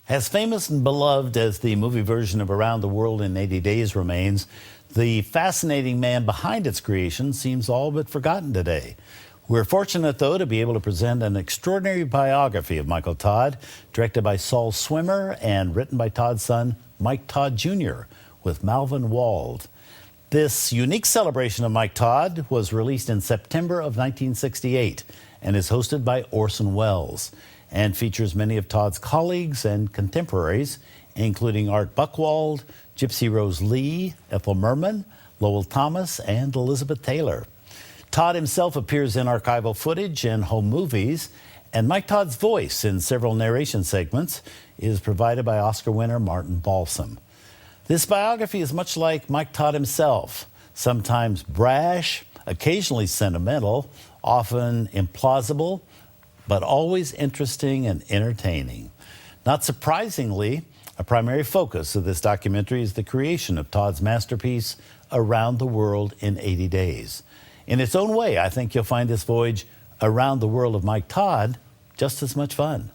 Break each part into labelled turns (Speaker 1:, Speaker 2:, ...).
Speaker 1: As famous and beloved as the movie version of Around the World in 80 Days remains, the fascinating man behind its creation seems all but forgotten today. We're fortunate, though, to be able to present an extraordinary biography of Michael Todd, directed by Saul Swimmer and written by Todd's son, Mike Todd Jr., with Malvin Wald. This unique celebration of Mike Todd was released in September of 1968 and is hosted by Orson Welles and features many of Todd's colleagues and contemporaries, including Art Buchwald, Gypsy Rose Lee, Ethel Merman, Lowell Thomas, and Elizabeth Taylor. Todd himself appears in archival footage and home movies, and Mike Todd's voice in several narration segments is provided by Oscar winner Martin Balsam. This biography is much like Mike Todd himself, sometimes brash, occasionally sentimental, often implausible, but always interesting and entertaining. Not surprisingly, a primary focus of this documentary is the creation of Todd's masterpiece, Around the World in 80 Days. In its own way, I think you'll find this voyage around the world of Mike Todd just as much fun.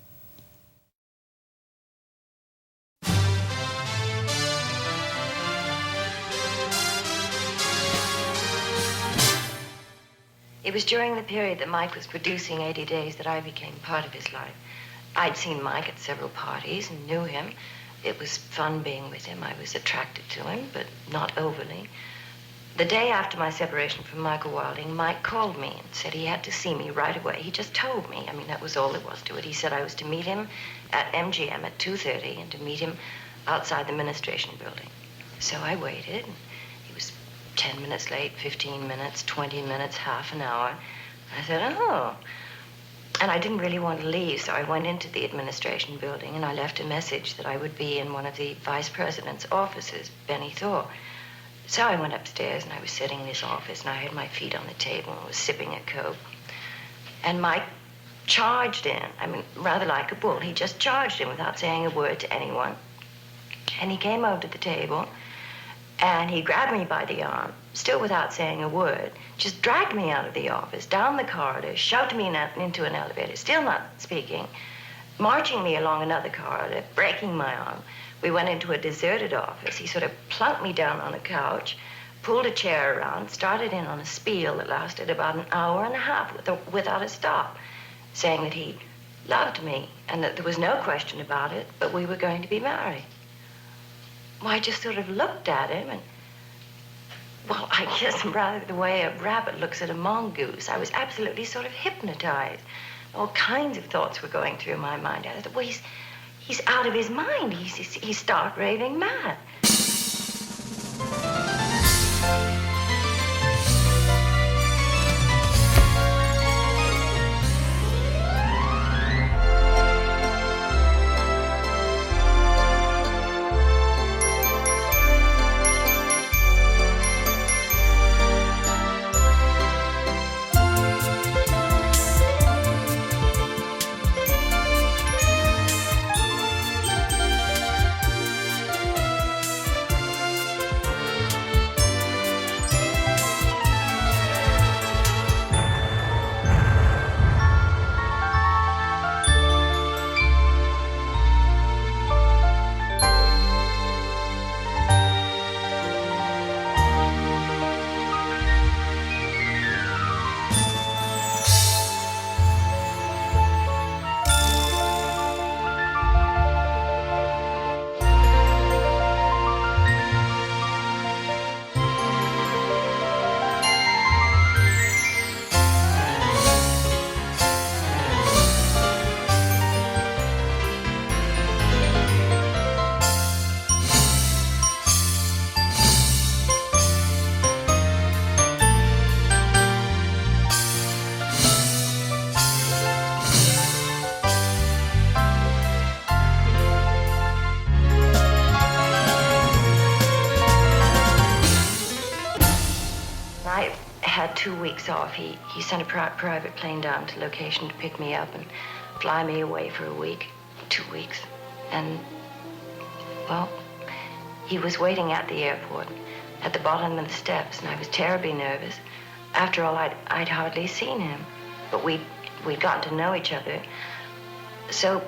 Speaker 2: It was during the period that Mike was producing 80 Days that I became part of his life. I'd seen Mike at several parties and knew him. It was fun being with him. I was attracted to him, but not overly. The day after my separation from Michael Wilding, Mike called me and said he had to see me right away. He just told me. I mean, that was all there was to it. He said I was to meet him at MGM at 2:30 and to meet him outside the administration building. So I waited. He was 10 minutes late, 15 minutes, 20 minutes, half an hour. I said, oh. And I didn't really want to leave, so I went into the administration building and I left a message that I would be in one of the vice president's offices, Benny Thor. So I went upstairs and I was sitting in his office and I had my feet on the table and was sipping a Coke. And Mike charged in, I mean, rather like a bull. He just charged in without saying a word to anyone. And he came over to the table and he grabbed me by the arm, still without saying a word, just dragged me out of the office, down the corridor, shoved me into an elevator, still not speaking, marching me along another corridor, breaking my arm. We went into a deserted office. He sort of plunked me down on a couch, pulled a chair around, started in on a spiel that lasted about an hour and a half without a stop, saying that he loved me and that there was no question about it, but we were going to be married. Well, I just sort of looked at him and, well, I guess rather the way a rabbit looks at a mongoose, I was absolutely sort of hypnotized. All kinds of thoughts were going through my mind. I thought, well, he's out of his mind. He's stark raving mad. Had 2 weeks off. He sent a private plane down to location to pick me up and fly me away for a week, 2 weeks. And, well, he was waiting at the airport at the bottom of the steps, and I was terribly nervous. After all, I'd hardly seen him, but we'd gotten to know each other. So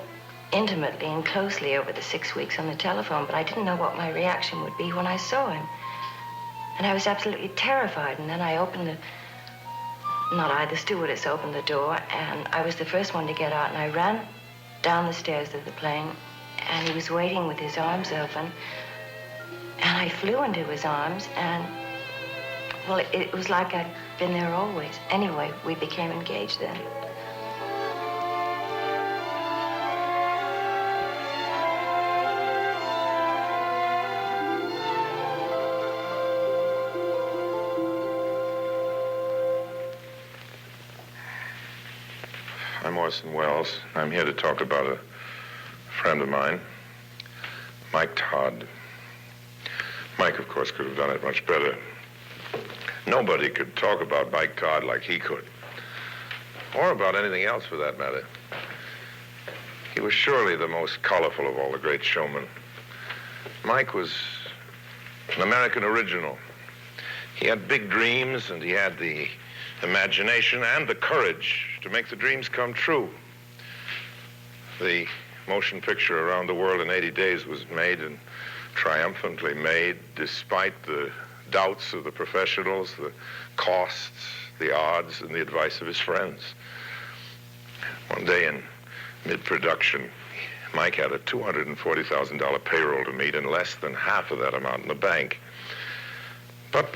Speaker 2: intimately and closely over the 6 weeks on the telephone, but I didn't know what my reaction would be when I saw him. And I was absolutely terrified. And then I opened the stewardess opened the door, and I was the first one to get out, and I ran down the stairs of the plane, and he was waiting with his arms open, and I flew into his arms, and, well, it was like I'd been there always. Anyway, we became engaged then.
Speaker 3: I'm Orson Welles. I'm here to talk about a friend of mine, Mike Todd. Mike, of course, could have done it much better. Nobody could talk about Mike Todd like he could, or about anything else for that matter. He was surely the most colorful of all the great showmen. Mike was an American original. He had big dreams, and he had the imagination and the courage to make the dreams come true. The motion picture Around the World in 80 Days was made, and triumphantly made, despite the doubts of the professionals, the costs, the odds, and the advice of his friends. One day in mid-production, Mike had a $240,000 payroll to meet and less than half of that amount in the bank. But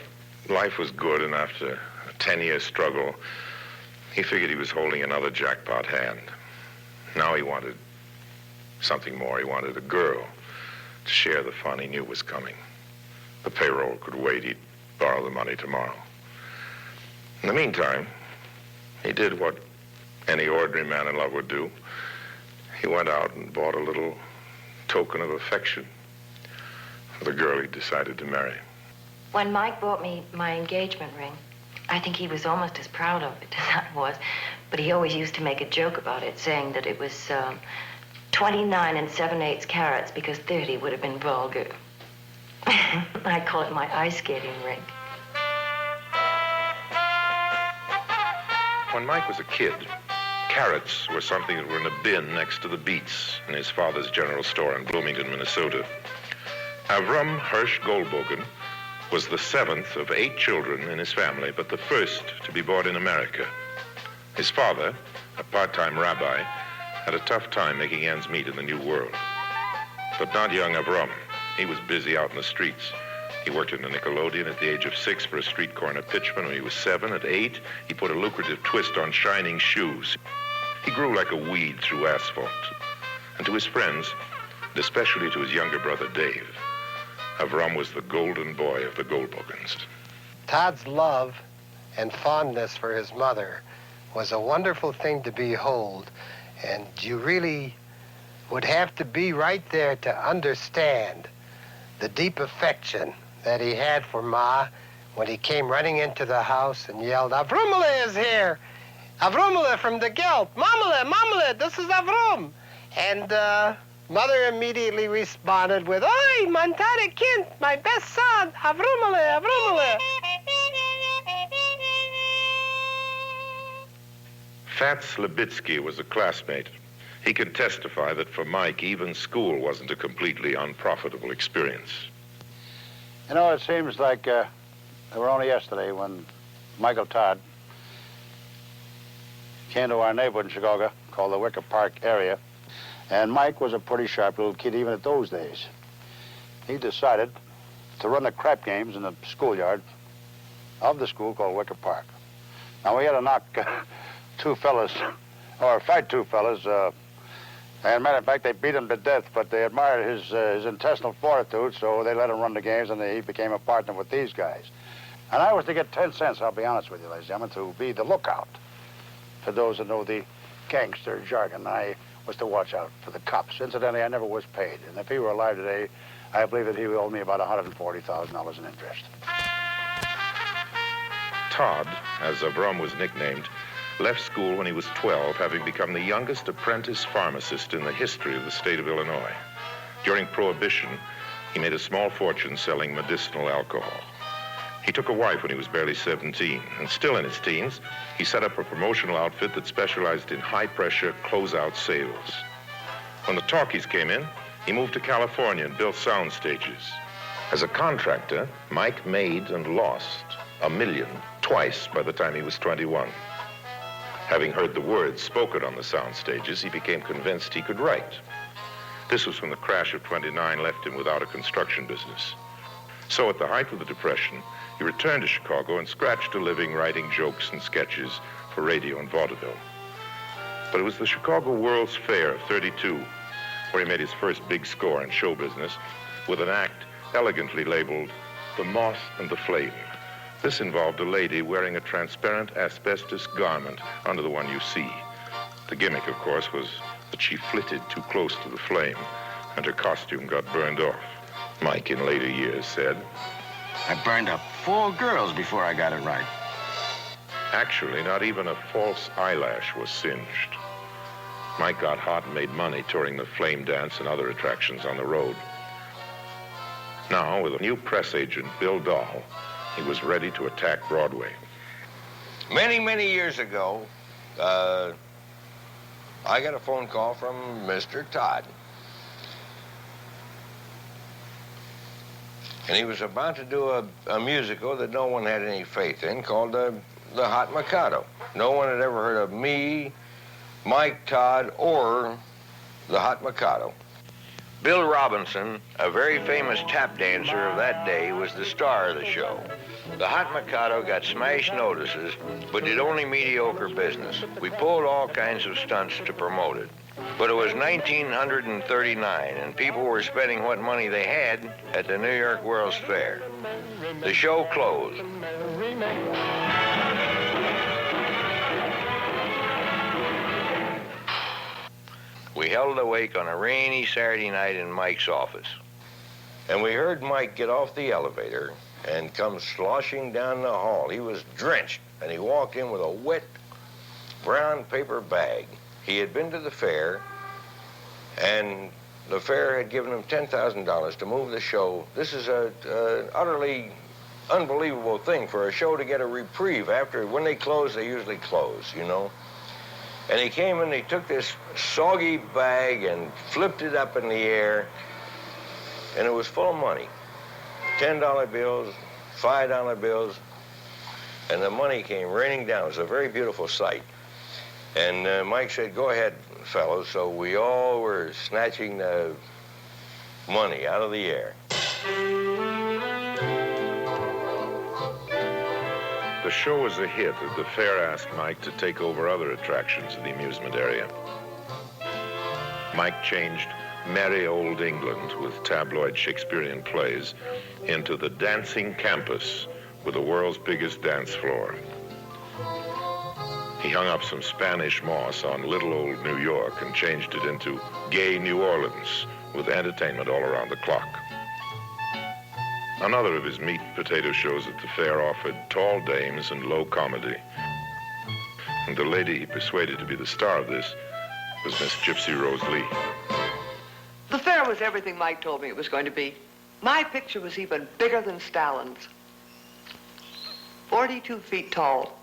Speaker 3: life was good, and after a 10-year struggle, he figured he was holding another jackpot hand. Now he wanted something more. He wanted a girl to share the fun he knew was coming. The payroll could wait. He'd borrow the money tomorrow. In the meantime, he did what any ordinary man in love would do. He went out and bought a little token of affection for the girl he decided to marry.
Speaker 2: When Mike bought me my engagement ring, I think he was almost as proud of it as I was, but he always used to make a joke about it, saying that it was 29 and 7/8 carats because 30 would have been vulgar. I call it my ice skating ring.
Speaker 3: When Mike was a kid, carrots were something that were in a bin next to the beets in his father's general store in Bloomington, Minnesota. Avram Hirsch Goldbogen was the 7th of 8 children in his family, but the first to be born in America. His father, a part-time rabbi, had a tough time making ends meet in the new world. But not young Avram. He was busy out in the streets. He worked in the Nickelodeon at the age of 6 for a street corner pitchman. When he was 7, at 8, he put a lucrative twist on shining shoes. He grew like a weed through asphalt. And to his friends, and especially to his younger brother Dave, Avram was the golden boy of the Goldbogens.
Speaker 4: Todd's love and fondness for his mother was a wonderful thing to behold, and you really would have to be right there to understand the deep affection that he had for Ma when he came running into the house and yelled, "Avrumele is here! Avrumele from the Gelt! Mamele, Mamele, this is Avrum!" And Mother immediately responded with, "Oi, Montana Kind, my best son, Avrumele, Avrumele."
Speaker 3: Fats Slabitsky was a classmate. He could testify that for Mike, even school wasn't a completely unprofitable experience.
Speaker 5: You know, it seems like it were only yesterday when Michael Todd came to our neighborhood in Chicago called the Wicker Park area. And Mike was a pretty sharp little kid even at those days. He decided to run the crap games in the schoolyard of the school called Wicker Park. Now, we had to knock 2 fellas, or fight 2 fellas, and matter of fact, they beat him to death, but they admired his intestinal fortitude, so they let him run the games, and he became a partner with these guys. And I was to get 10 cents, I'll be honest with you, ladies and gentlemen, to be the lookout. For those that know the gangster jargon, I was to watch out for the cops. Incidentally, I never was paid, and if he were alive today, I believe that he would owe me about $140,000 in interest.
Speaker 3: Todd, as Avram was nicknamed, left school when he was 12, having become the youngest apprentice pharmacist in the history of the state of Illinois. During Prohibition, he made a small fortune selling medicinal alcohol. He took a wife when he was barely 17, and still in his teens, he set up a promotional outfit that specialized in high-pressure closeout sales. When the talkies came in, he moved to California and built sound stages. As a contractor, Mike made and lost $1 million twice by the time he was 21. Having heard the words spoken on the sound stages, he became convinced he could write. This was when the crash of '29 left him without a construction business. So at the height of the Depression, he returned to Chicago and scratched a living writing jokes and sketches for radio and vaudeville. But it was the Chicago World's Fair of '32 where he made his first big score in show business with an act elegantly labeled The Moth and the Flame. This involved a lady wearing a transparent asbestos garment under the one you see. The gimmick, of course, was that she flitted too close to the flame and her costume got burned off. Mike, in later years, said,
Speaker 6: I burned up 4 girls before I got it right.
Speaker 3: Actually, not even a false eyelash was singed. Mike got hot and made money touring the Flame Dance and other attractions on the road. Now, with a new press agent, Bill Dahl, he was ready to attack Broadway.
Speaker 7: Many, many years ago, I got a phone call from Mr. Todd. And he was about to do a musical that no one had any faith in called The Hot Mikado. No one had ever heard of me, Mike Todd, or The Hot Mikado. Bill Robinson, a very famous tap dancer of that day, was the star of the show. The Hot Mikado got smash notices, but did only mediocre business. We pulled all kinds of stunts to promote it. But it was 1939, and people were spending what money they had at the New York World's Fair. The show closed. We held a wake on a rainy Saturday night in Mike's office. And we heard Mike get off the elevator and come sloshing down the hall. He was drenched, and he walked in with a wet brown paper bag. He had been to the fair, and the fair had given him $10,000 to move the show. This is an utterly unbelievable thing for a show to get a reprieve. After, when they close, they usually close, you know. And he came and he took this soggy bag and flipped it up in the air, and it was full of money. $10 bills, $5 bills, and the money came raining down. It was a very beautiful sight. And Mike said, go ahead, fellows. So we all were snatching the money out of the air.
Speaker 3: The show was a hit, and the fair asked Mike to take over other attractions in the amusement area. Mike changed merry old England with tabloid Shakespearean plays into the dancing campus with the world's biggest dance floor. He hung up some Spanish moss on little old New York and changed it into gay New Orleans with entertainment all around the clock. Another of his meat and potato shows at the fair offered tall dames and low comedy. And the lady he persuaded to be the star of this was Miss Gypsy Rose Lee.
Speaker 8: The fair was everything Mike told me it was going to be. My picture was even bigger than Stalin's. 42 feet tall,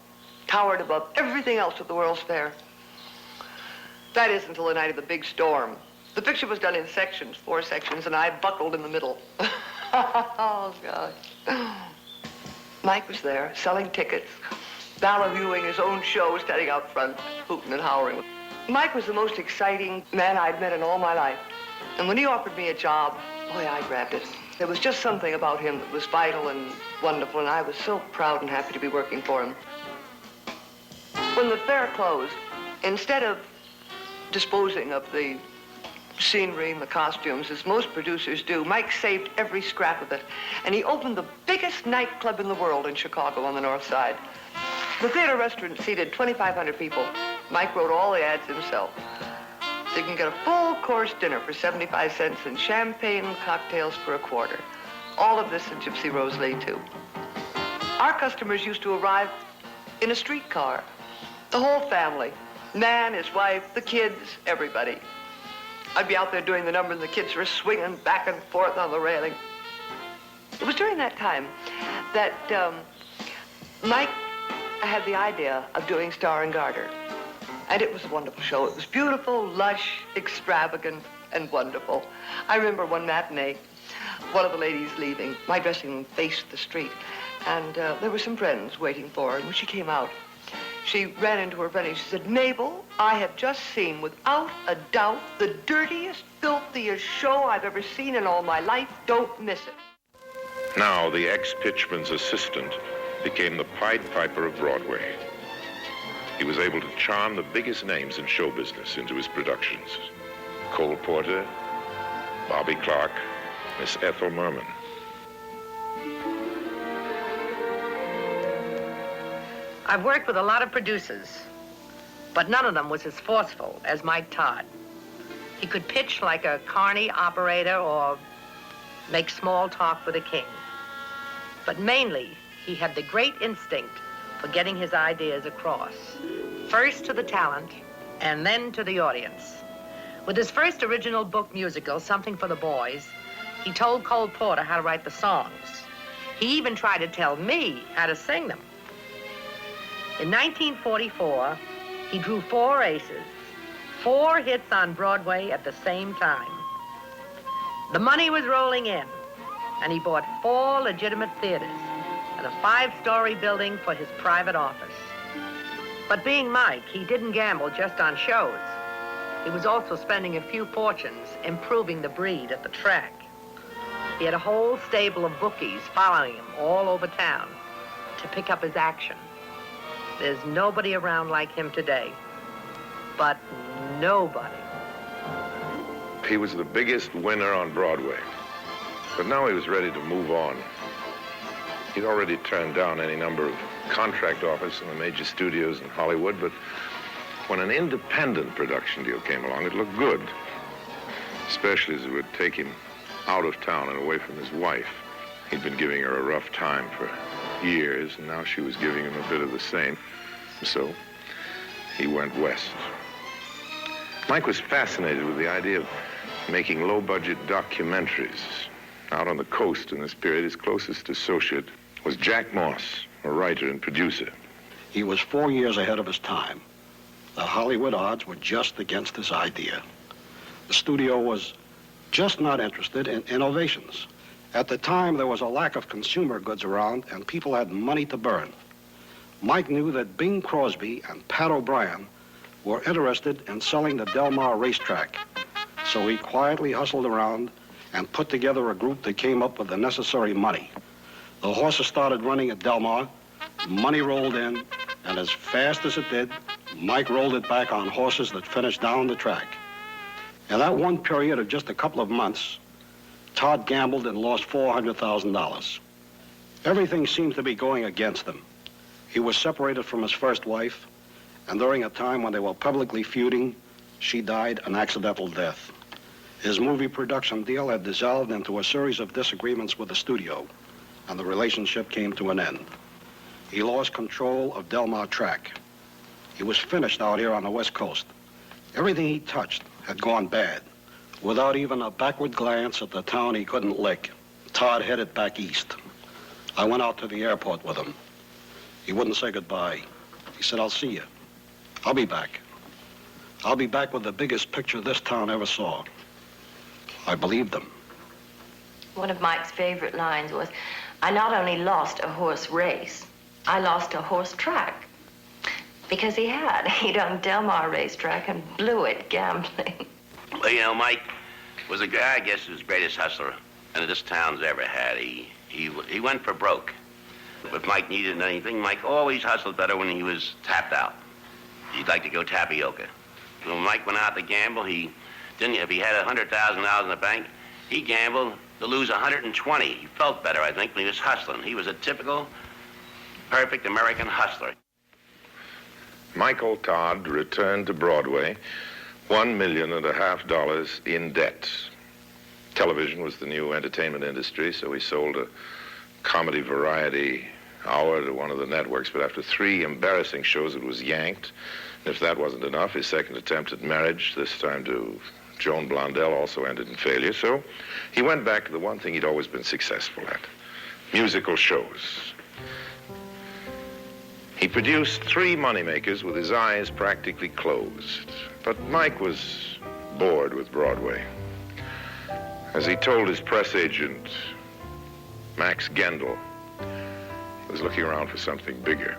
Speaker 8: towered above everything else at the World's Fair. That is until the night of the big storm. The picture was done in sections, 4 sections, and I buckled in the middle. Oh, God. Mike was there, selling tickets, ballyviewing his own show, standing out front, hooting and hollering. Mike was the most exciting man I'd met in all my life. And when he offered me a job, boy, I grabbed it. There was just something about him that was vital and wonderful, and I was so proud and happy to be working for him. When the fair closed, instead of disposing of the scenery and the costumes, as most producers do, Mike saved every scrap of it. And he opened the biggest nightclub in the world in Chicago on the North Side. The theater restaurant seated 2,500 people. Mike wrote all the ads himself. So you can get a full-course dinner for 75 cents and champagne and cocktails for $0.25. All of this in Gypsy Rose Lee, too. Our customers used to arrive in a streetcar. The whole family. Man, his wife, the kids, everybody. I'd be out there doing the number, and the kids were swinging back and forth on the railing. It was during that time that Mike had the idea of doing Star and Garter. And it was a wonderful show. It was beautiful, lush, extravagant, and wonderful. I remember one matinee, one of the ladies leaving. My dressing room faced the street, and there were some friends waiting for her. And when she came out, she ran into her friend and she said, "Mabel, I have just seen, without a doubt, the dirtiest, filthiest show I've ever seen in all my life. Don't miss it."
Speaker 3: Now, the ex-pitchman's assistant became the Pied Piper of Broadway. He was able to charm the biggest names in show business into his productions. Cole Porter, Bobby Clark, Miss Ethel Merman.
Speaker 9: I've worked with a lot of producers, but none of them was as forceful as Mike Todd. He could pitch like a carny operator or make small talk with a king. But mainly, he had the great instinct for getting his ideas across, first to the talent and then to the audience. With his first original book musical, Something for the Boys, he told Cole Porter how to write the songs. He even tried to tell me how to sing them. In 1944, he drew 4 aces, 4 hits on Broadway at the same time. The money was rolling in, and he bought 4 legitimate theaters and a 5-story building for his private office. But being Mike, he didn't gamble just on shows. He was also spending a few fortunes improving the breed at the track. He had a whole stable of bookies following him all over town to pick up his action. There's nobody around like him today, but nobody.
Speaker 3: He was the biggest winner on Broadway, but now he was ready to move on. He'd already turned down any number of contract offers in the major studios in Hollywood, but when an independent production deal came along, it looked good, especially as it would take him out of town and away from his wife. He'd been giving her a rough time for years, and now she was giving him a bit of the same. So he went west. Mike was fascinated with the idea of making low-budget documentaries. Out on the coast in this period, his closest associate was Jack Moss, a writer and producer.
Speaker 10: He was 4 years ahead of his time. The Hollywood odds were just against his idea. The studio was just not interested in innovations. At the time, there was a lack of consumer goods around, and people had money to burn. Mike knew that Bing Crosby and Pat O'Brien were interested in selling the Del Mar racetrack, so he quietly hustled around and put together a group that came up with the necessary money. The horses started running at Del Mar, money rolled in, and as fast as it did, Mike rolled it back on horses that finished down the track. In that one period of just a couple of months, Todd gambled and lost $400,000. Everything seemed to be going against him. He was separated from his first wife, and during a time when they were publicly feuding, she died an accidental death. His movie production deal had dissolved into a series of disagreements with the studio, and the relationship came to an end. He lost control of Del Mar track. He was finished out here on the West Coast. Everything he touched had gone bad. Without even a backward glance at the town he couldn't lick, Todd headed back east. I went out to the airport with him. He wouldn't say goodbye. He said, "I'll see you. I'll be back. I'll be back with the biggest picture this town ever saw." I believed him.
Speaker 2: One of Mike's favorite lines was, "I not only lost a horse race, I lost a horse track." Because he had. He'd owned Del Mar racetrack and blew it gambling.
Speaker 6: Well, you know, Mike was a guy, I guess, who's the greatest hustler and this town's ever had. He went for broke. If Mike needed anything, Mike always hustled better when he was tapped out. He'd like to go tapioca. When Mike went out to gamble, if he had $100,000 in the bank, he gambled to lose 120. He felt better, I think, when he was hustling. He was a typical, perfect American hustler.
Speaker 3: Michael Todd returned to Broadway, $1.5 million in debt. Television was the new entertainment industry, so he sold a comedy variety hour to one of the networks, but after 3 embarrassing shows, it was yanked. And if that wasn't enough, his second attempt at marriage, this time to Joan Blondell, also ended in failure. So he went back to the one thing he'd always been successful at, musical shows. He produced 3 moneymakers with his eyes practically closed. But Mike was bored with Broadway. As he told his press agent, Max Gendel, he was looking around for something bigger.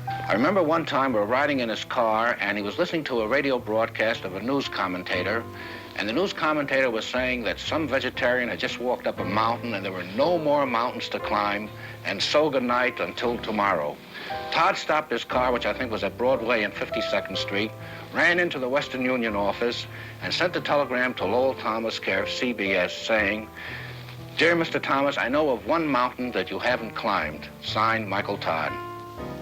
Speaker 11: I remember one time we were riding in his car, and he was listening to a radio broadcast of a news commentator, and the news commentator was saying that some vegetarian had just walked up a mountain and there were no more mountains to climb, and so good night until tomorrow. Todd stopped his car, which I think was at Broadway and 52nd Street, ran into the Western Union office, and sent a telegram to Lowell Thomas, care of CBS, saying, "Dear Mr. Thomas, I know of one mountain that you haven't climbed. Signed, Michael Todd."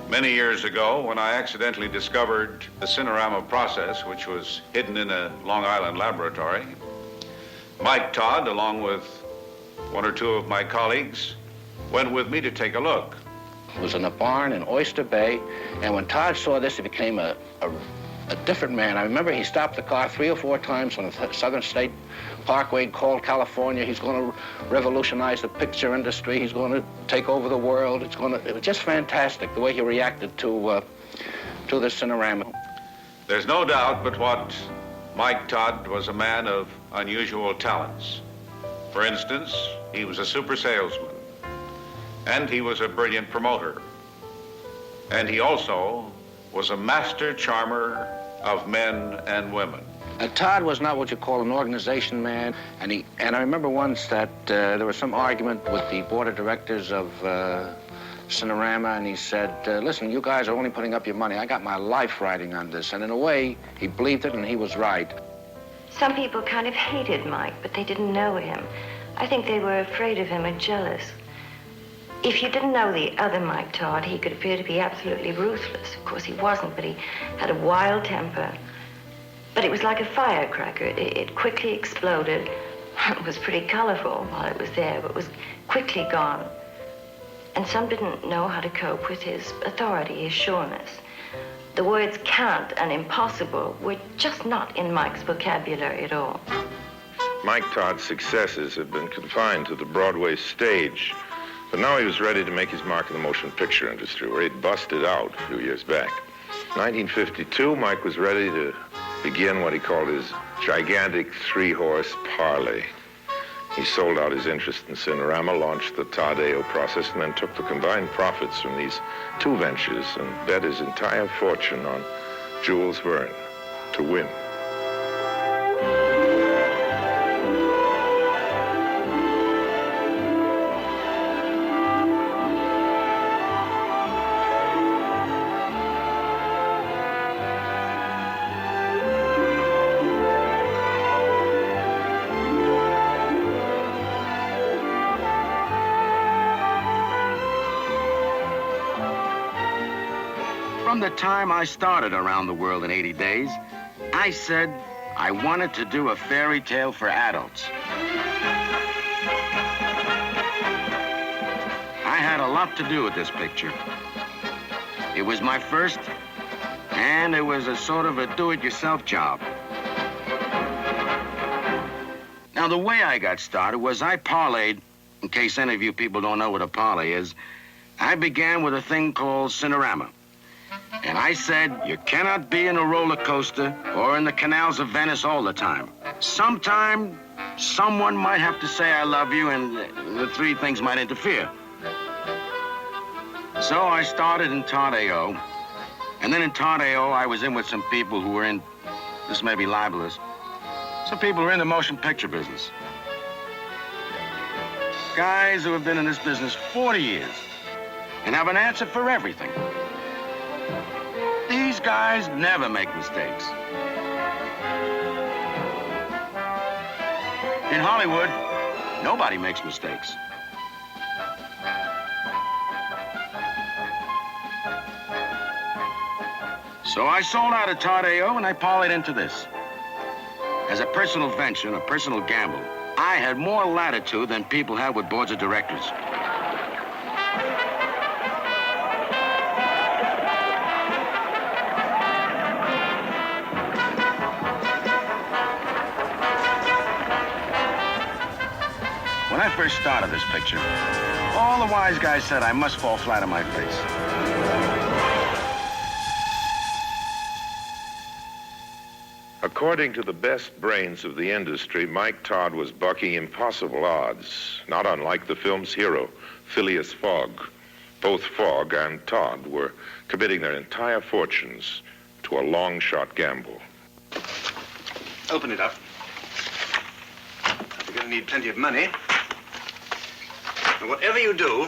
Speaker 12: Many years ago, when I accidentally discovered the Cinerama process, which was hidden in a Long Island laboratory, Mike Todd, along with 1 or 2 of my colleagues, went with me to take a look.
Speaker 11: It was in a barn in Oyster Bay, and when Todd saw this, he became a different man. I remember he stopped the car 3 or 4 times on the Southern State Parkway, called California. He's going to revolutionize the picture industry. He's going to take over the world. It was just fantastic, the way he reacted to the Cinerama.
Speaker 12: There's no doubt but what Mike Todd was a man of unusual talents. For instance, he was a super salesman, and he was a brilliant promoter. And he also was a master charmer of men and women.
Speaker 11: Todd was not what you call an organization man, and I remember once that there was some argument with the board of directors of Cinerama, and he said, listen, you guys are only putting up your money. I got my life riding on this. And in a way, he believed it, and he was right.
Speaker 2: Some people kind of hated Mike, but they didn't know him. I think they were afraid of him and jealous. If you didn't know the other Mike Todd, he could appear to be absolutely ruthless. Of course, he wasn't, but he had a wild temper. But it was like a firecracker. It quickly exploded. It was pretty colorful while it was there, but was quickly gone. And some didn't know how to cope with his authority, his sureness. The words can't and impossible were just not in Mike's vocabulary at all.
Speaker 3: Mike Todd's successes had been confined to the Broadway stage, but now he was ready to make his mark in the motion picture industry, where he'd busted out a few years back. In 1952, Mike was ready to begin what he called his gigantic 3-horse parlay. He sold out his interest in Cinerama, launched the Todd-AO process, and then took the combined profits from these 2 ventures and bet his entire fortune on Jules Verne to win.
Speaker 13: From the time I started Around the World in 80 Days, I said I wanted to do a fairy tale for adults. I had a lot to do with this picture. It was my first, and it was a sort of a do-it-yourself job. Now, the way I got started was I parlayed, in case any of you people don't know what a parlay is, I began with a thing called Cinerama. And I said, you cannot be in a roller coaster or in the canals of Venice all the time. Sometime, someone might have to say I love you, and the 3 things might interfere. So I started in Todd-AO. And then in Todd-AO, I was in with some people who were in, this may be libelous, some people who are in the motion picture business. Guys who have been in this business 40 years and have an answer for everything. These guys never make mistakes. In Hollywood, nobody makes mistakes. So I sold out of Todd-AO and I parlayed into this. As a personal venture and a personal gamble, I had more latitude than people have with boards of directors. When I first started this picture, all the wise guys said I must fall flat on my face.
Speaker 3: According to the best brains of the industry, Mike Todd was bucking impossible odds, not unlike the film's hero, Phileas Fogg. Both Fogg and Todd were committing their entire fortunes to a long-shot gamble.
Speaker 14: Open it up. You're going to need plenty of money. And whatever you do,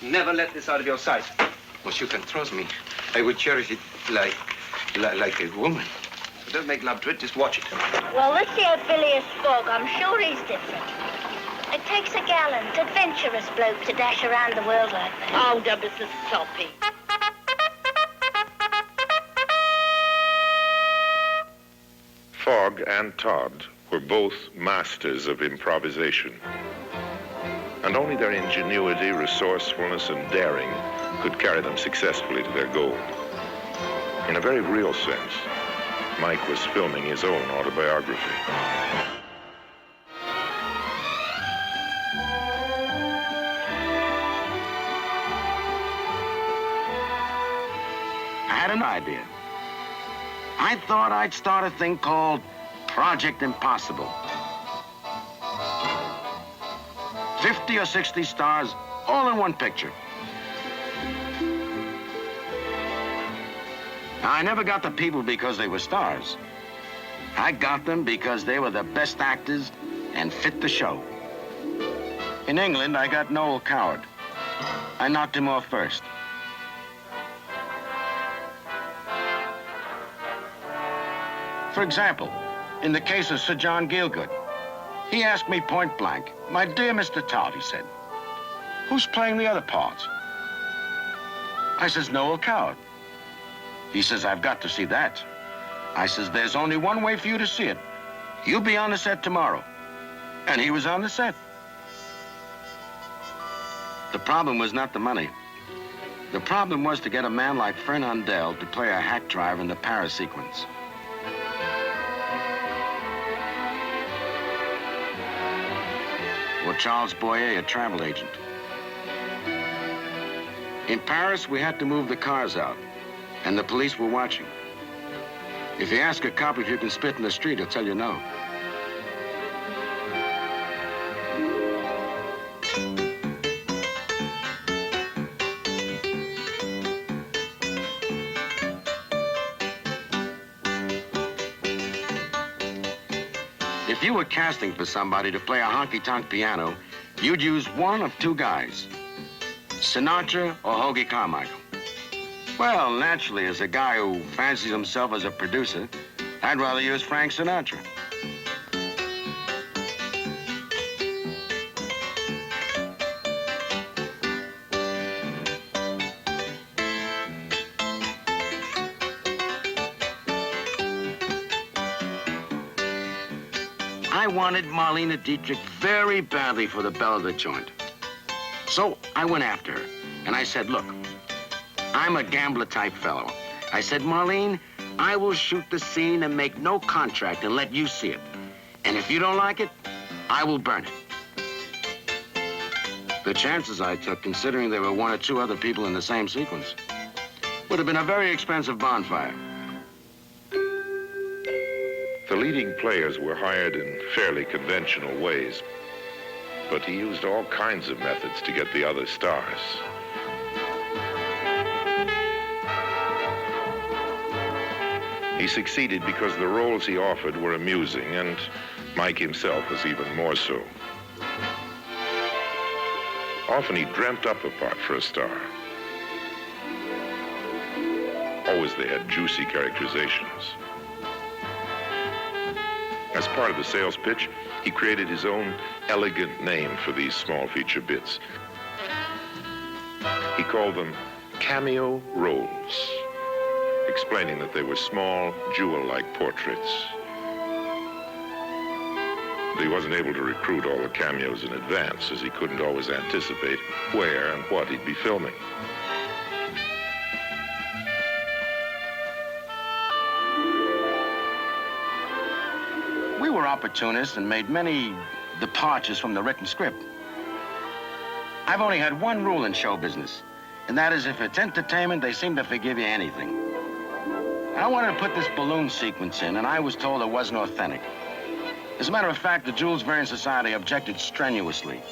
Speaker 14: never let this out of your sight.
Speaker 15: Well, you can trust me. I will cherish it like a woman.
Speaker 14: So don't make love to it, just watch it.
Speaker 16: Well, this here Phileas Fogg, I'm sure he's different. It takes a gallant, adventurous bloke to dash around the world like that.
Speaker 9: Oh, Mrs. Soppy.
Speaker 3: Fogg and Todd were both masters of improvisation. And only their ingenuity, resourcefulness, and daring could carry them successfully to their goal. In a very real sense, Mike was filming his own autobiography.
Speaker 13: I had an idea. I thought I'd start a thing called Project Impossible. 50 or 60 stars, all in one picture. Now, I never got the people because they were stars. I got them because they were the best actors and fit the show. In England, I got Noel Coward. I knocked him off first. For example, in the case of Sir John Gielgud, he asked me point blank, "My dear Mr. Todd," he said, "who's playing the other parts?" I says, "Noel Coward." He says, "I've got to see that." I says, "There's only one way for you to see it. You'll be on the set tomorrow." And he was on the set. The problem was not the money. The problem was to get a man like Fernandel to play a hack driver in the Paris sequence. Or Charles Boyer, a travel agent. In Paris, we had to move the cars out, and the police were watching. If you ask a cop if you can spit in the street, he'll tell you no. If you were casting for somebody to play a honky-tonk piano, you'd use one of two guys, Sinatra or Hoagie Carmichael. Well, naturally, as a guy who fancies himself as a producer, I'd rather use Frank Sinatra. I wanted Marlene Dietrich very badly for the belle of the joint. So I went after her, and I said, "Look, I'm a gambler-type fellow." I said, "Marlene, I will shoot the scene and make no contract and let you see it. And if you don't like it, I will burn it." The chances I took, considering there were one or two other people in the same sequence, would have been a very expensive bonfire.
Speaker 3: The leading players were hired in fairly conventional ways, but he used all kinds of methods to get the other stars. He succeeded because the roles he offered were amusing, and Mike himself was even more so. Often he dreamt up a part for a star. Always they had juicy characterizations. As part of the sales pitch, he created his own elegant name for these small feature bits. He called them cameo roles, explaining that they were small, jewel-like portraits. But he wasn't able to recruit all the cameos in advance, as he couldn't always anticipate where and what he'd be filming.
Speaker 13: We were opportunists and made many departures from the written script. I've only had one rule in show business, and that is if it's entertainment, they seem to forgive you anything. I wanted to put this balloon sequence in, and I was told it wasn't authentic. As a matter of fact, the Jules Verne Society objected strenuously.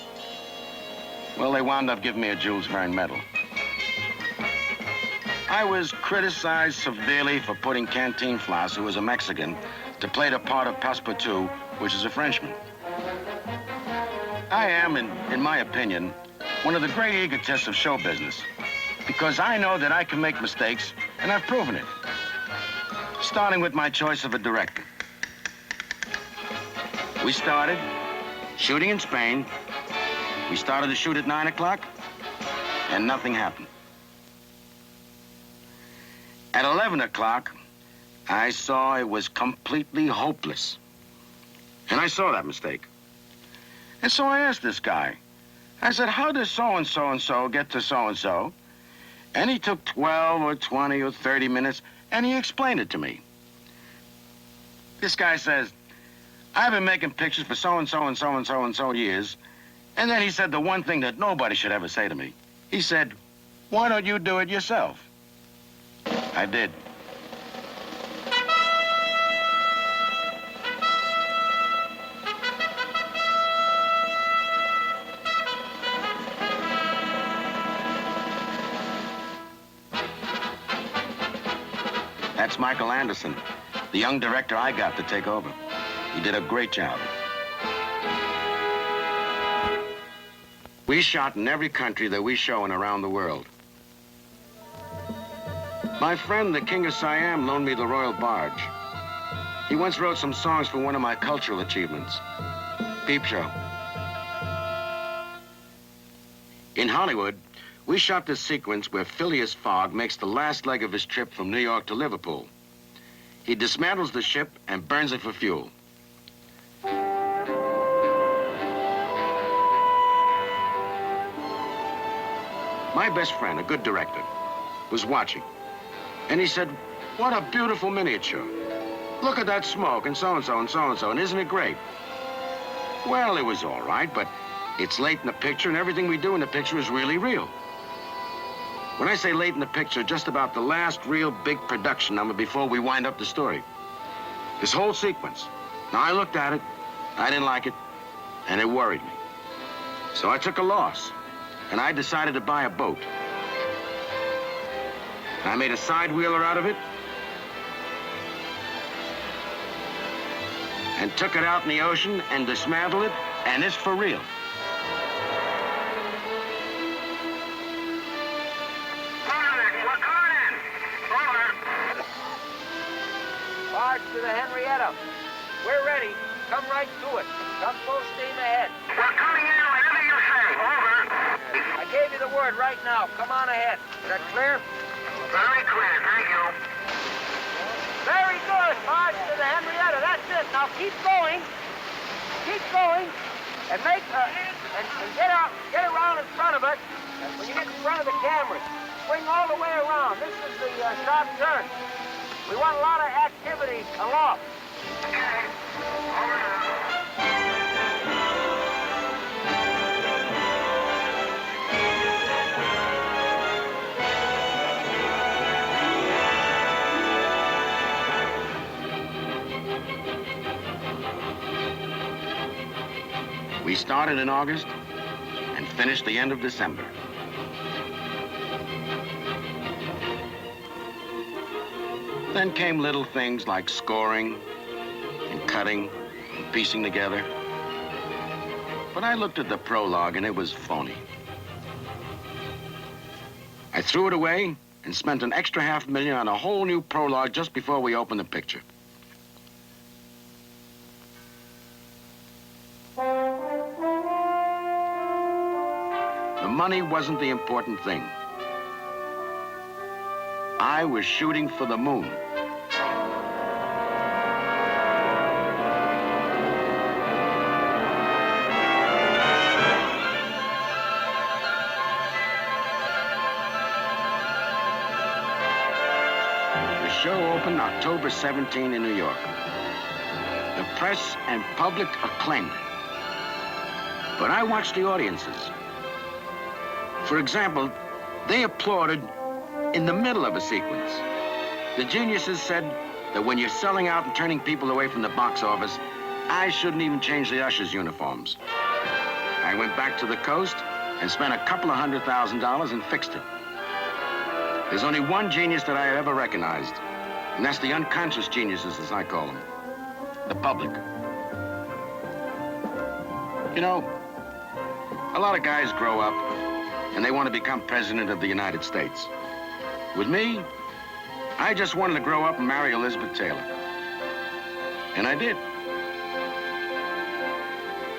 Speaker 13: Well, they wound up giving me a Jules Verne medal. I was criticized severely for putting Cantinflas, who was a Mexican, to play the part of Passepartout, which is a Frenchman. I am, in my opinion, one of the great egotists of show business, because I know that I can make mistakes, and I've proven it. Starting with my choice of a director. We started shooting in Spain. We started to shoot at 9 o'clock, and nothing happened. At 11 o'clock, I saw it was completely hopeless. And I saw that mistake. And so I asked this guy. I said, how does so-and-so get to so-and-so? And he took 12 or 20 or 30 minutes, and he explained it to me. This guy says, I've been making pictures for so-and-so and so-and-so and so years. And then he said the one thing that nobody should ever say to me. He said, why don't you do it yourself? I did. That's Michael Anderson, the young director I got to take over. He did a great job. We shot in every country that we show in around the world. My friend, the King of Siam, loaned me the Royal Barge. He once wrote some songs for one of my cultural achievements, Peep Show. In Hollywood, we shot this sequence where Phileas Fogg makes the last leg of his trip from New York to Liverpool. He dismantles the ship and burns it for fuel. My best friend, a good director, was watching. And he said, what a beautiful miniature. Look at that smoke and so-and-so and so-and-so, and isn't it great? Well, it was all right, but it's late in the picture, and everything we do in the picture is really real. When I say late in the picture, just about the last real big production number before we wind up the story. This whole sequence. Now, I looked at it, I didn't like it, and it worried me. So I took a loss, and I decided to buy a boat. And I made a side-wheeler out of it, and took it out in the ocean and dismantled it, and it's for real.
Speaker 17: Barge to the Henrietta. We're ready. Come right to it. Come full steam ahead. We're coming in whenever you say. Over. I gave you the word right now. Come on ahead. Is that clear? Very clear. Thank you. Very good. Barge to the Henrietta. That's it. Now keep going. Keep going. And make and get out. Get around in front of it. And when you get in front of the cameras, swing all the way around. This is the sharp turn. We want a lot of activity aloft. Okay. Over now.
Speaker 13: We started in August and finished the end of December. Then came little things like scoring and cutting and piecing together. But I looked at the prologue and it was phony. I threw it away and spent an extra $500,000 on a whole new prologue just before we opened the picture. The money wasn't the important thing. I was shooting for the moon. The show opened October 17 in New York. The press and public acclaimed it. But I watched the audiences. For example, they applauded in the middle of a sequence. The geniuses said that when you're selling out and turning people away from the box office, I shouldn't even change the ushers' uniforms. I went back to the coast and spent a couple of $100,000 and fixed it. There's only one genius that I have ever recognized, and that's the unconscious geniuses, as I call them, the public. You know, a lot of guys grow up and they want to become president of the United States. With me, I just wanted to grow up and marry Elizabeth Taylor. And I did.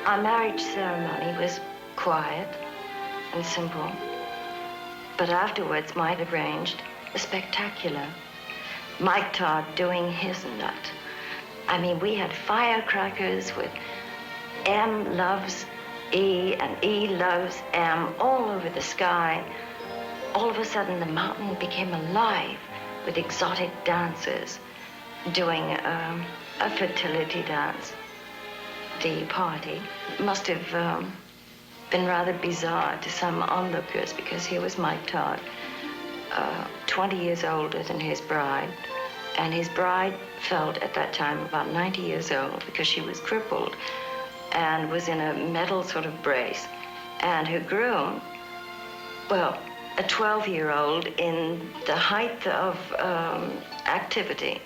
Speaker 2: Our marriage ceremony was quiet and simple, but afterwards Mike arranged a spectacular. Mike Todd doing his nut. I mean, we had firecrackers with M loves E and E loves M all over the sky. All of a sudden, the mountain became alive with exotic dancers doing a fertility dance. The party must have been rather bizarre to some onlookers because here was Mike Todd, 20 years older than his bride, and his bride felt at that time about 90 years old because she was crippled and was in a metal sort of brace. And her groom, well, a 12-year-old in the height of activity.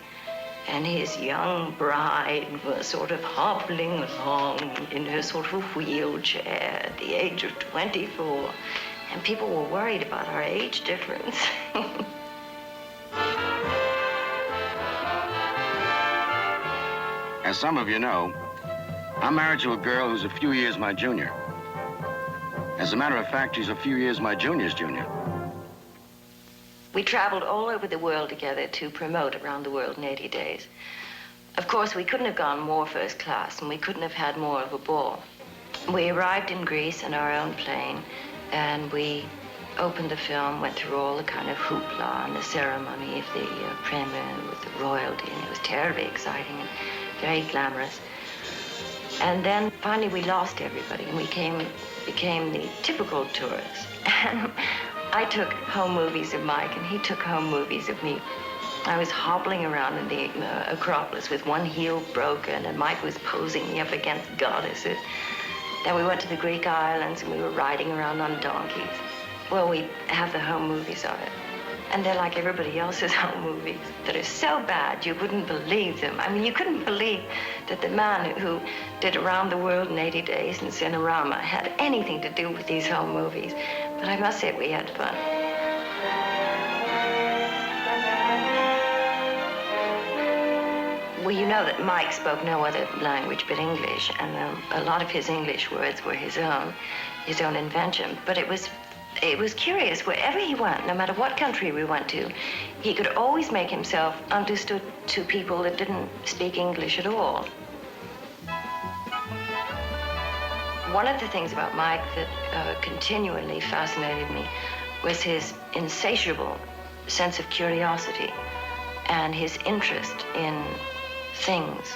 Speaker 2: And his young bride was sort of hobbling along in her sort of wheelchair at the age of 24. And people were worried about our age difference.
Speaker 13: As some of you know, I'm married to a girl who's a few years my junior. As a matter of fact, she's a few years my junior's junior.
Speaker 2: We traveled all over the world together to promote Around the World in 80 Days. Of course, we couldn't have gone more first class, and we couldn't have had more of a ball. We arrived in Greece in our own plane, and we opened the film, went through all the kind of hoopla and the ceremony of the premiere with the royalty, and it was terribly exciting and very glamorous. And then finally we lost everybody, and we became the typical tourists. And I took home movies of Mike, and he took home movies of me. I was hobbling around in the Acropolis with one heel broken, and Mike was posing me up against goddesses. Then we went to the Greek islands, and we were riding around on donkeys. Well, we have the home movies of it. And they're like everybody else's home movies that are so bad you wouldn't believe them. I mean, you couldn't believe that the man who did Around the World in 80 Days and Cinerama had anything to do with these home movies. But I must say we had fun. Well, you know that Mike spoke no other language but English, and a lot of his English words were his own invention. But it was curious. Wherever he went, no matter what country we went to, he could always make himself understood to people that didn't speak English at all. One of the things about Mike that continually fascinated me was his insatiable sense of curiosity and his interest in things,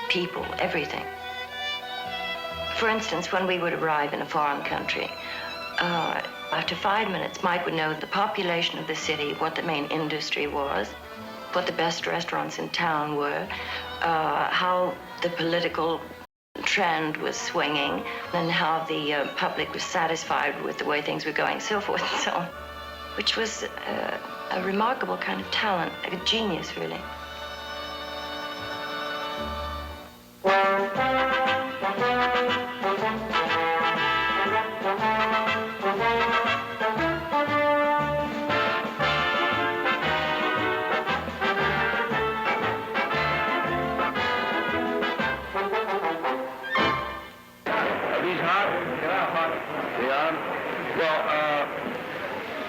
Speaker 2: people, everything. For instance, when we would arrive in a foreign country, after 5 minutes, Mike would know the population of the city, what the main industry was, what the best restaurants in town were, how the political trend was swinging, and how the public was satisfied with the way things were going, so forth and so on, which was a remarkable kind of talent, like a genius, really.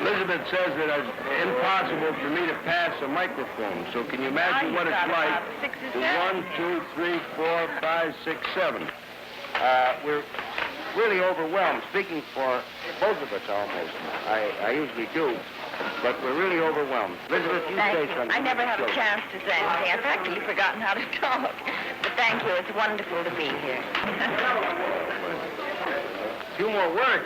Speaker 5: Elizabeth says that it's impossible for me to pass a microphone. So can you imagine what it's like? 1, 2, 3, 4, 5, 6, 7. We're really overwhelmed. Speaking for both of us almost. I usually do, but we're really overwhelmed. Elizabeth, you say something.
Speaker 16: I never have a chance to say anything. I've actually forgotten how to talk. But thank you. It's wonderful to be here.
Speaker 5: A few more words.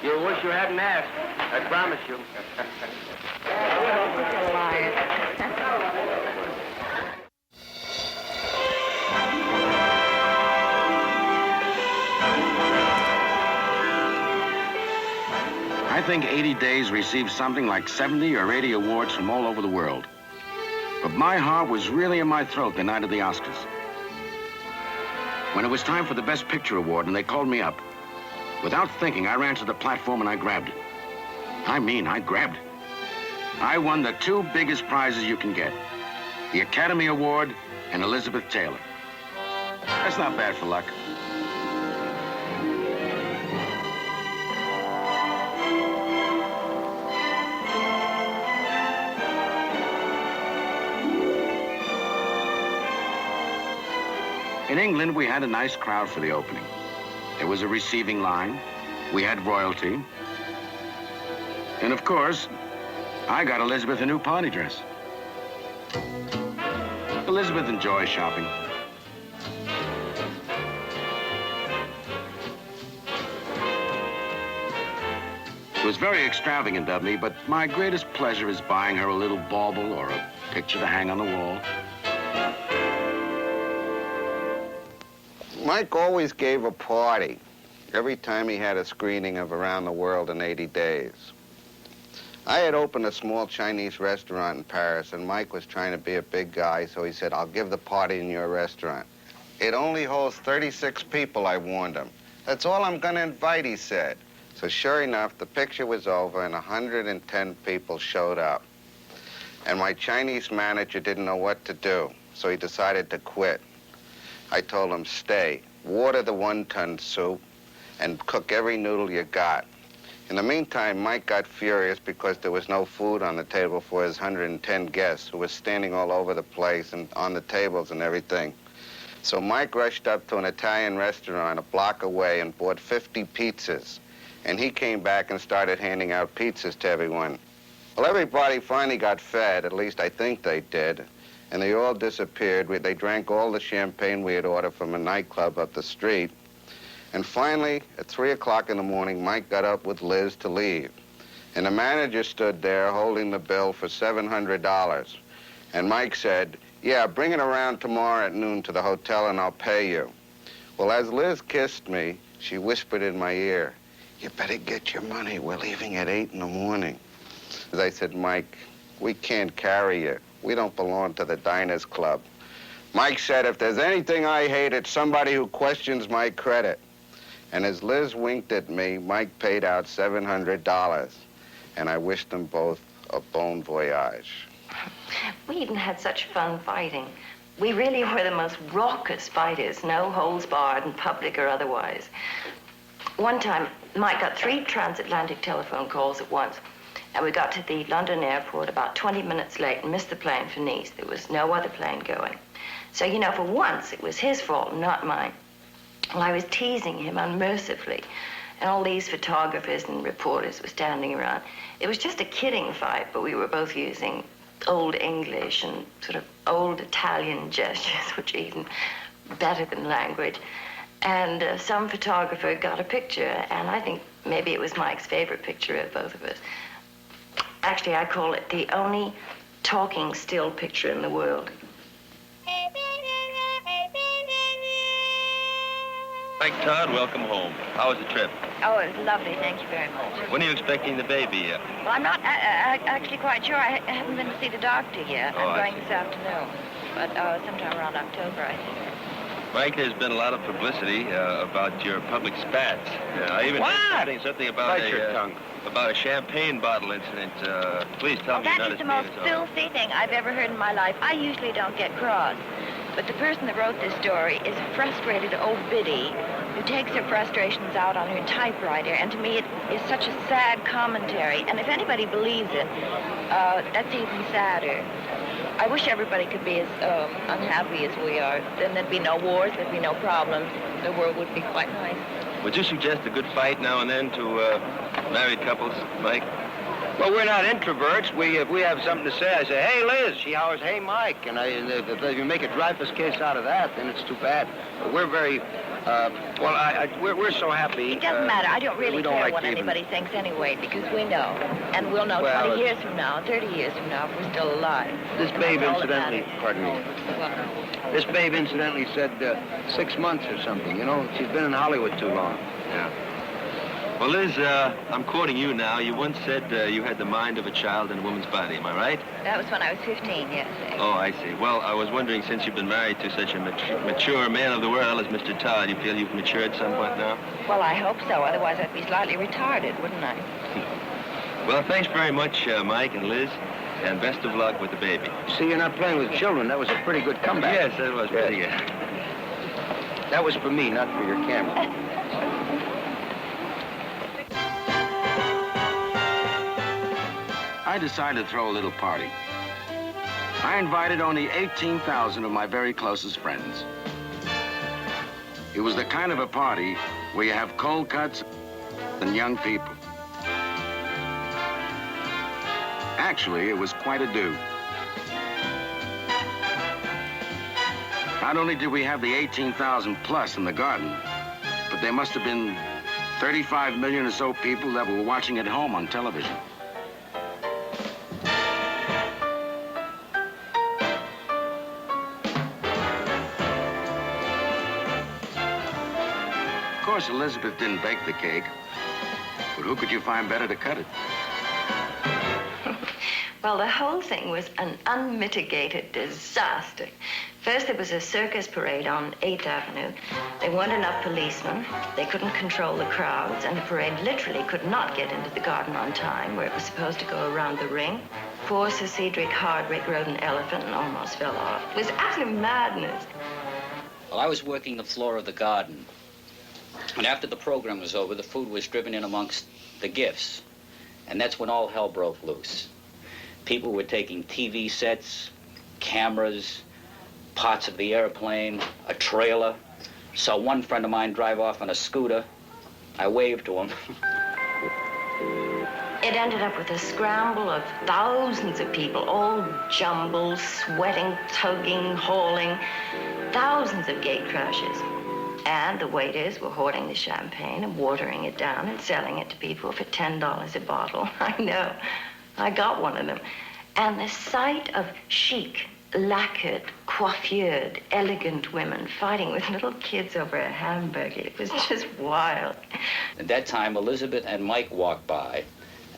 Speaker 5: You wish you hadn't asked. I promise you.
Speaker 16: Such a liar.
Speaker 13: I think 80 Days received something like 70 or 80 awards from all over the world. But my heart was really in my throat the night of the Oscars. When it was time for the Best Picture Award and they called me up, without thinking, I ran to the platform and I grabbed it. I mean, I grabbed it. I won the 2 biggest prizes you can get, the Academy Award and Elizabeth Taylor. That's not bad for luck. In England, we had a nice crowd for the opening. There was a receiving line. We had royalty. And of course, I got Elizabeth a new party dress. Elizabeth enjoys shopping. It was very extravagant of me, but my greatest pleasure is buying her a little bauble or a picture to hang on the wall.
Speaker 5: Mike always gave a party every time he had a screening of Around the World in 80 Days. I had opened a small Chinese restaurant in Paris, and Mike was trying to be a big guy, so he said, I'll give the party in your restaurant. It only holds 36 people, I warned him. That's all I'm going to invite, he said. So sure enough, the picture was over, and 110 people showed up. And my Chinese manager didn't know what to do, so he decided to quit. I told him, stay, water the wonton soup, and cook every noodle you got. In the meantime, Mike got furious because there was no food on the table for his 110 guests who were standing all over the place and on the tables and everything. So Mike rushed up to an Italian restaurant a block away and bought 50 pizzas. And he came back and started handing out pizzas to everyone. Well, everybody finally got fed, at least I think they did. And they all disappeared. They drank all the champagne we had ordered from a nightclub up the street. And finally, at 3 o'clock in the morning, Mike got up with Liz to leave. And the manager stood there holding the bill for $700. And Mike said, yeah, bring it around tomorrow at noon to the hotel and I'll pay you. Well, as Liz kissed me, she whispered in my ear, you better get your money. We're leaving at 8 in the morning. As I said, Mike, we can't carry you. We don't belong to the Diners Club. Mike said, if there's anything I hate, it's somebody who questions my credit. And as Liz winked at me, Mike paid out $700. And I wished them both a bon voyage.
Speaker 2: We even had such fun fighting. We really were the most raucous fighters, no holds barred in public or otherwise. One time, Mike got 3 transatlantic telephone calls at once. And we got to the London airport about 20 minutes late and missed the plane for Nice. There was no other plane going. So, you know, for once, it was his fault, not mine. Well, I was teasing him unmercifully, and all these photographers and reporters were standing around. It was just a kidding fight, but we were both using Old English and sort of old Italian gestures, which are even better than language. And some photographer got a picture, and I think maybe it was Mike's favorite picture of both of us. Actually, I call it the only talking still picture in the world.
Speaker 18: Mike Todd, welcome home. How was the trip?
Speaker 16: Oh, it was lovely. Thank you very much.
Speaker 18: When are you expecting the baby yet?
Speaker 16: Well, I'm not actually quite sure. I haven't been to see the doctor yet.
Speaker 18: Oh,
Speaker 16: I'm going this afternoon. But sometime around October, I think.
Speaker 18: Mike, there's been a lot of publicity about your public spats. I even heard something about about a champagne bottle incident. Please tell me you're not
Speaker 16: That is the most filthy thing I've ever heard in my life. I usually don't get cross. But the person that wrote this story is a frustrated old biddy who takes her frustrations out on her typewriter. And to me, it is such a sad commentary. And if anybody believes it, that's even sadder. I wish everybody could be as unhappy as we are. Then there'd be no wars, there'd be no problems. The world would be quite nice.
Speaker 18: Would you suggest a good fight now and then to married couples, Mike?
Speaker 14: Well, we're not introverts. If we have something to say, I say, hey, Liz. She hollers, hey, Mike. And if you make a Dreyfus case out of that, then it's too bad. But we're very, we're so happy.
Speaker 16: It doesn't matter. I don't really care
Speaker 14: like
Speaker 16: what anybody thinks anyway, because we know. And we'll know 20 years from now, 30 years from now, if we're still alive.
Speaker 14: This babe incidentally, pardon me. This babe incidentally said 6 months or something. You know, she's been in Hollywood too long.
Speaker 18: Yeah. Well, Liz, I'm quoting you now. You once said you had the mind of a child in a woman's body. Am I right?
Speaker 16: That was when I was 15, yes.
Speaker 18: Oh, I see. Well, I was wondering, since you've been married to such a mature man of the world as Mr. Todd, you feel you've matured somewhat now?
Speaker 16: Well, I hope so. Otherwise, I'd be slightly retarded, wouldn't I?
Speaker 18: Well, thanks very much, Mike and Liz, and best of luck with the baby.
Speaker 14: See, you're not playing with children. That was a pretty good comeback.
Speaker 18: Yes, that was pretty good.
Speaker 14: That was for me, not for your camera.
Speaker 13: I decided to throw a little party. I invited only 18,000 of my very closest friends. It was the kind of a party where you have cold cuts and young people. Actually, it was quite a do. Not only did we have the 18,000 plus in the garden, but there must have been 35 million or so people that were watching at home on television. Of course, Elizabeth didn't bake the cake, but who could you find better to cut it?
Speaker 2: Well, the whole thing was an unmitigated disaster. First, there was a circus parade on 8th Avenue. There weren't enough policemen. They couldn't control the crowds, and the parade literally could not get into the garden on time, where it was supposed to go around the ring. Poor Sir Cedric Hardwick rode an elephant and almost fell off. It was absolute madness.
Speaker 19: Well, I was working the floor of the garden. And after the program was over, the food was driven in amongst the gifts. And that's when all hell broke loose. People were taking TV sets, cameras, parts of the airplane, a trailer. Saw one friend of mine drive off on a scooter. I waved to him.
Speaker 2: It ended up with a scramble of thousands of people, all jumbled, sweating, tugging, hauling. Thousands of gate crashes. And the waiters were hoarding the champagne and watering it down and selling it to people for $10 a bottle. I know. I got one of them. And the sight of chic, lacquered, coiffured, elegant women fighting with little kids over a hamburger, it was just wild.
Speaker 19: At that time, Elizabeth and Mike walked by,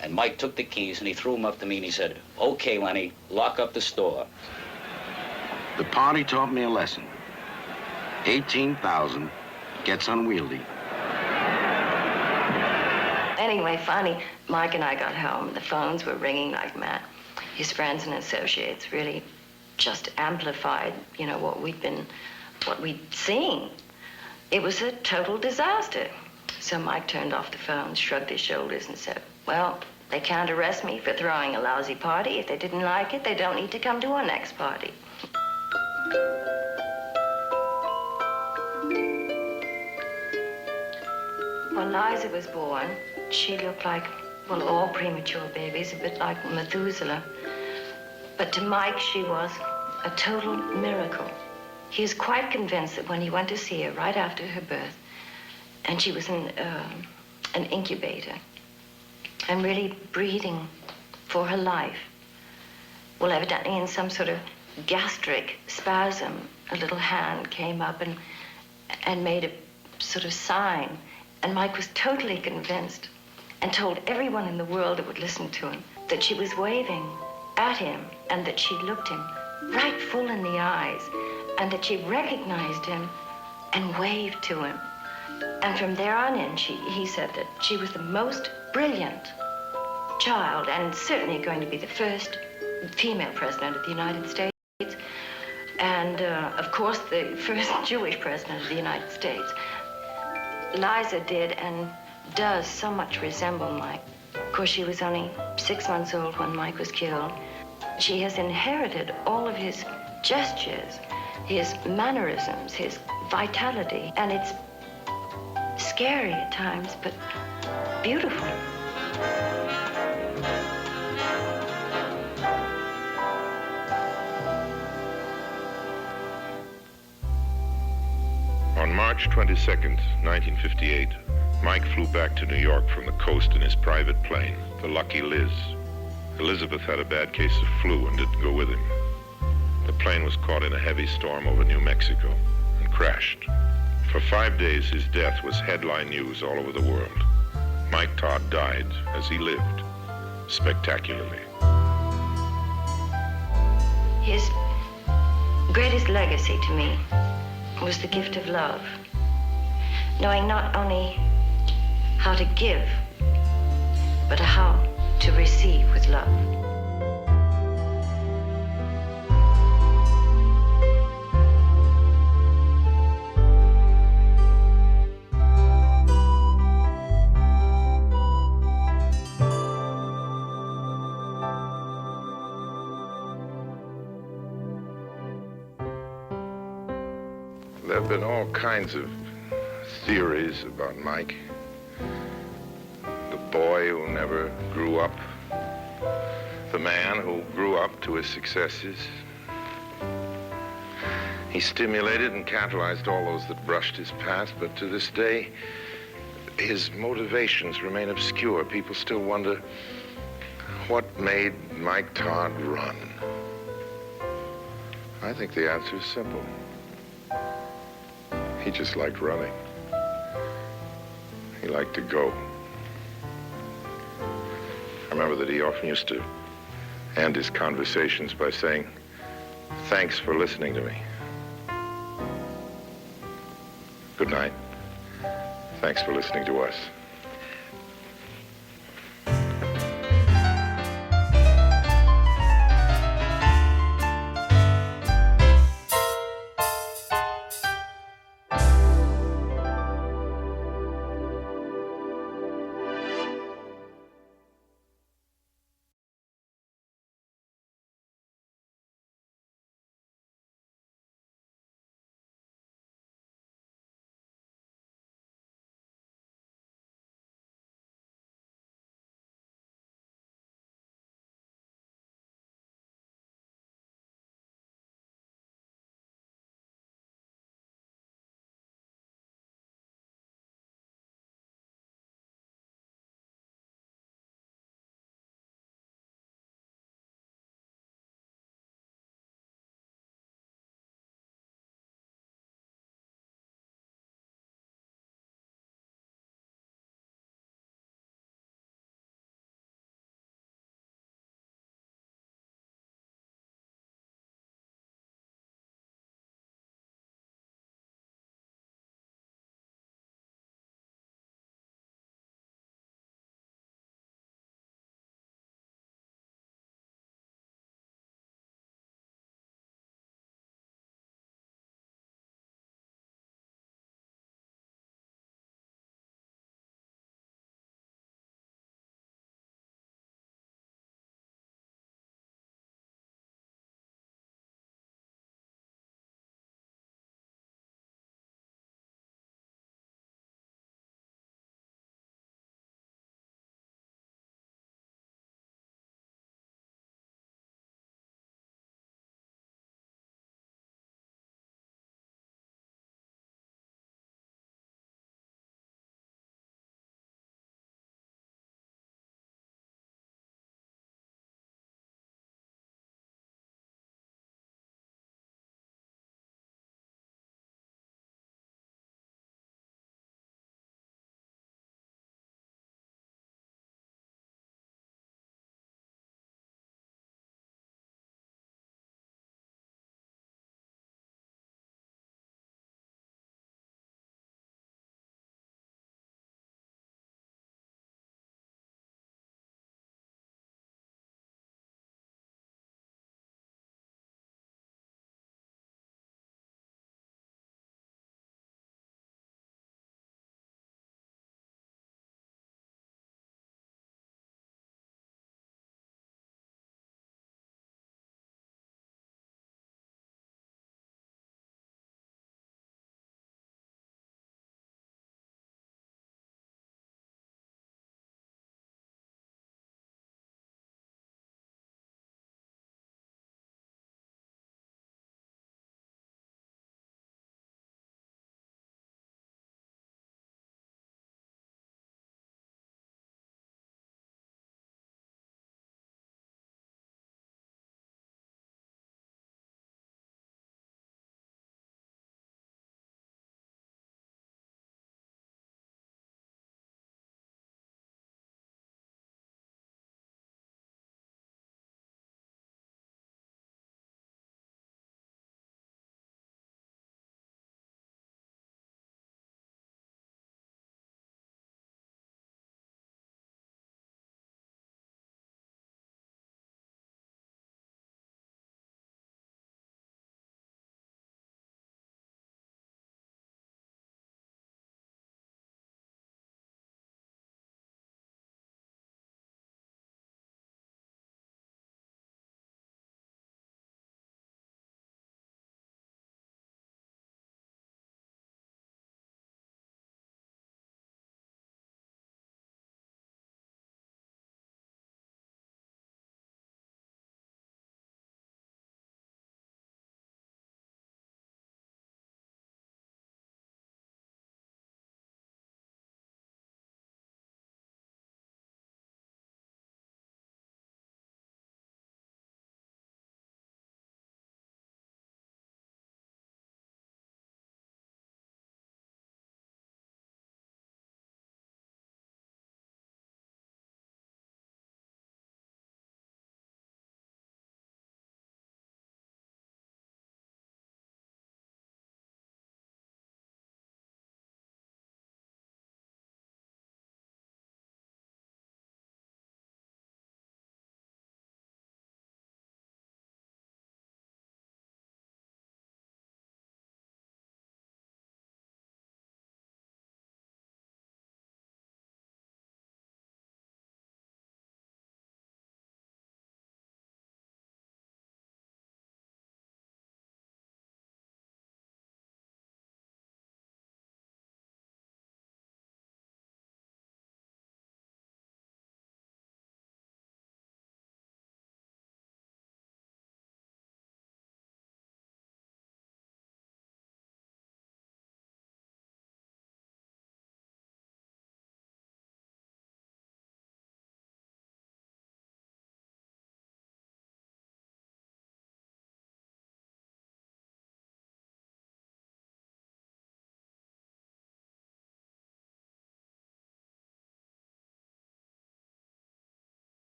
Speaker 19: and Mike took the keys and he threw them up to me and he said, "Okay, Lenny, lock up the store."
Speaker 13: The party taught me a lesson. 18,000 gets unwieldy.
Speaker 2: Anyway, finally, Mike and I got home. The phones were ringing like mad. His friends and associates really just amplified, you know, what we'd seen. It was a total disaster. So Mike turned off the phone, shrugged his shoulders and said, "Well, they can't arrest me for throwing a lousy party. If they didn't like it, they don't need to come to our next party." When Liza was born, she looked like, well, all premature babies, a bit like Methuselah. But to Mike, she was a total miracle. He is quite convinced that when he went to see her right after her birth, and she was in an incubator and really breathing for her life, well, evidently in some sort of gastric spasm, a little hand came up and made a sort of sign. And Mike was totally convinced and told everyone in the world that would listen to him that she was waving at him and that she looked him right full in the eyes and that she recognized him and waved to him. And from there on in, he said that she was the most brilliant child and certainly going to be the first female president of the United States and, of course, the first Jewish president of the United States. Liza did and does so much resemble Mike. Of course, she was only 6 months old when Mike was killed. She has inherited all of his gestures, his mannerisms, his vitality, and it's scary at times, but beautiful.
Speaker 3: On March 22nd, 1958, Mike flew back to New York from the coast in his private plane, the Lucky Liz. Elizabeth had a bad case of flu and didn't go with him. The plane was caught in a heavy storm over New Mexico and crashed. For 5 days, his death was headline news all over the world. Mike Todd died as he lived, spectacularly.
Speaker 2: His greatest legacy to me was the gift of love. Knowing not only how to give, but how to receive with love.
Speaker 3: There have been all kinds of theories about Mike. The boy who never grew up. The man who grew up to his successes. He stimulated and catalyzed all those that brushed his path, but to this day, his motivations remain obscure. People still wonder what made Mike Todd run. I think the answer is simple. He just liked running. He liked to go. I remember that he often used to end his conversations by saying, "Thanks for listening to me. Good night. Thanks for listening to us."